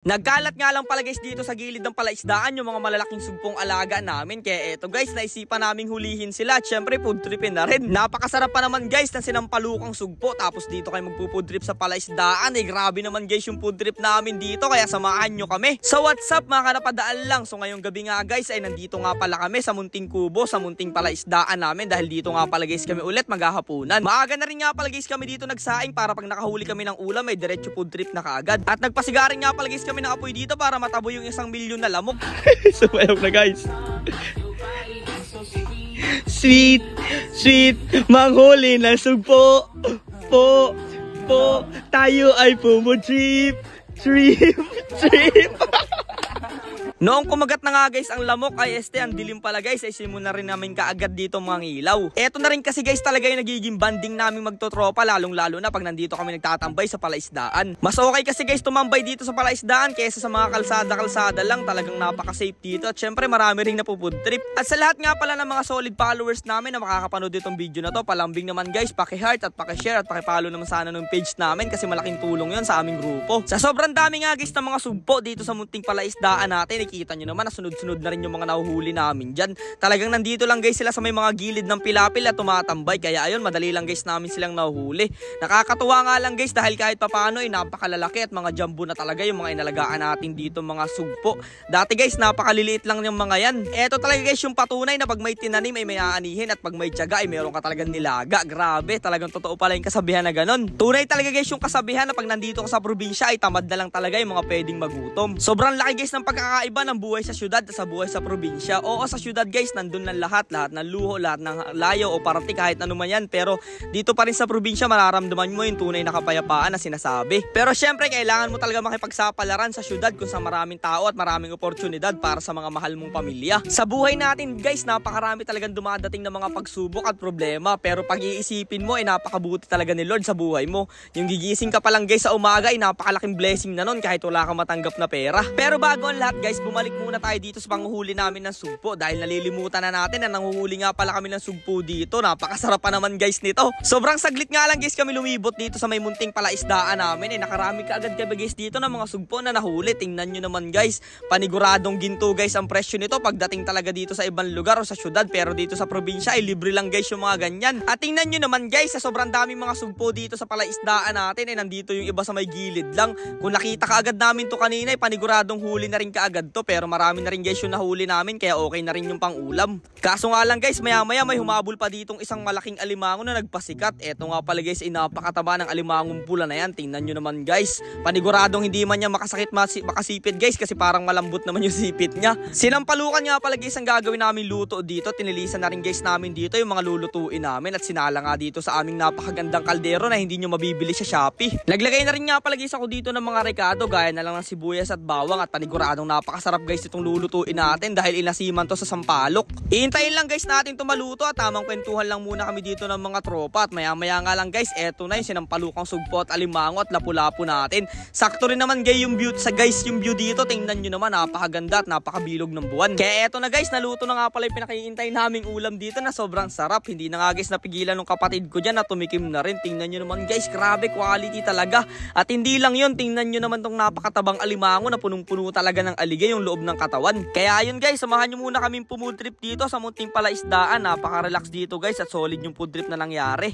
Nagkalat nga lang pala guys dito sa gilid ng palaisdaan yung mga malalaking sugpong alaga namin. Kaya eto guys, naisipan naming hulihin sila at syempre food tripin na rin. Napakasarap pa naman guys ng sinampalukang sugpo. Tapos dito kayo magpo-food trip sa palaisdaan. Grabe naman guys yung food trip namin dito, kaya samahan nyo kami. So what's up mga kanapadaan lang. So ngayong gabi nga guys ay nandito nga pala kami sa munting kubo, sa munting palaisdaan namin. Dahil dito nga pala guys kami ulit maghahapunan. Maaga na rin nga pala guys kami dito nagsaing para pag nakahuli kami ng ulam ay diretso food trip na kaagad. At nagpasigarin nga pala guys kami ng apoy dito para matabo yung 1 milyon na lamok. Sumayok na guys. Sweet, manghuli na sugpo. Po, tayo ay trip. Noong kumagat na nga guys ang lamok ay ang dilim pala guys ay simula rin namin kaagad dito mga ilaw. Eto na rin kasi guys talaga yung nagiging banding namin magtotropa, lalong lalo na pag nandito kami nagtatambay sa palaisdaan. Mas okay kasi guys tumambay dito sa palaisdaan kaysa sa mga kalsada lang, talagang napaka-safe dito at syempre marami ring napufood trip. At sa lahat nga pala ng mga solid followers namin na makakapanood itong video na to, palambing naman guys, paki-heart at paki-share at paki-follow naman sana ng page namin kasi malaking tulong yun sa aming grupo. Sa sobrang dami nga guys ng mga sugpo dito sa munting palaisdaan natin, kita nyo naman na sunod-sunod na rin yung mga nahuhuli namin dyan. Talagang nandito lang guys sila sa may mga gilid ng pilapil at tumatambay. Kaya ayun, madali lang guys namin silang nahuhuli. Nakakatuwa nga lang guys dahil kahit papano ay napakalalaki at mga jumbo na talaga yung mga inalagaan natin dito mga sugpo. Dati guys napakaliliit lang yung mga yan. Eto talaga guys yung patunay na pag may tinanim ay may aanihin at pag may tiyaga ay meron ka talagang nilaga. Grabe, talagang totoo pala yung kasabihan na ganun. Tunay talaga guys yung kasabihan na pag nandito ka sa probinsya ay tamad na lang talaga yung mga pwedeng magutom. Sobrang laki guys ng pagkakaiba ng buhay sa syudad at sa buhay sa probinsya. Oo, sa syudad guys nandun ng lahat ng luho, lahat ng layo o parati kahit ano man yan, pero dito pa rin sa probinsya mararamdaman mo yung tunay na kapayapaan na sinasabi. Pero syempre kailangan mo talaga makipagsapalaran sa syudad kung sa maraming tao at maraming oportunidad para sa mga mahal mong pamilya. Sa buhay natin guys napakarami talagang dumadating na mga pagsubok at problema, pero pag iisipin mo ay napakabuti talaga ni Lord sa buhay mo. Yung gigising ka pa lang guys sa umaga ay napakalaking blessing na nun kahit wala kang matanggap na pera. Pero bago ang lahat guys, bumalik muna tayo dito sa panghuhuli namin ng sugpo dahil nalilimutan na natin na nanguhuli nga pala kami ng sugpo dito. Napakasarap pa naman guys nito. Sobrang saglit nga lang guys kami lumibot dito sa may munting palaisdaan namin. Nakarami ka agad kami guys dito ng mga sugpo na nahuli. Tingnan nyo naman guys, paniguradong ginto guys ang presyo nito pagdating talaga dito sa ibang lugar o sa syudad, pero dito sa probinsya ay libre lang guys yung mga ganyan. At tingnan nyo naman guys, sa sobrang daming mga sugpo dito sa palaisdaan natin nandito yung iba sa may gilid lang. Kung nakita ka agad namin to kanina ay paniguradong huli na rin kaagad to, pero marami na rin guys yung nahuli namin kaya okay na rin yung pang-ulam. Kaso nga lang guys, maya-maya may humabol pa ditong isang malaking alimango na nagpasikat. Eto nga pala guys, napakataba ng alimangong pula na yan. Tingnan nyo naman guys, paniguradong hindi man niya makasipit guys kasi parang malambot naman yung sipit niya. Sinampalukan nga pala guys ang gagawin namin luto dito. Tinilisan na rin guys namin dito yung mga lulutuin namin at sinala nga dito sa aming napakagandang kaldero na hindi nyo mabibili sa Shopee. Naglagay na rin nga pala guys ako dito ng mga rekado gaya na lang ng sibuyas at bawang at paniguradong napakasarap guys itong lulutuin natin dahil inasiman to sa sampalok. Iintayin lang guys natin to maluto at tamang kwentuhan lang muna kami dito ng mga tropa at maya-maya nga lang guys, eto na yung sinampalukang sugpo at alimango at lapu-lapu natin. Sakto rin naman guys yung view dito. Tingnan nyo naman, napakaganda at napakabilog ng buwan. Kaya eto na guys, naluto na nga pala yung pinakihintay naming ulam dito na sobrang sarap. Hindi na nga guys napigilan ng kapatid ko dyan na tumikim na rin. Tingnan nyo naman guys, grabe quality talaga. At hindi lang yun, tingnan nyo naman tong napakatabang alimango na punong-puno talaga ng aligay yung loob ng katawan. Kaya ayun guys, samahan nyo muna kaming pumood trip dito sa munting palaisdaan. Napaka-relax dito guys at solid yung food trip na nangyari.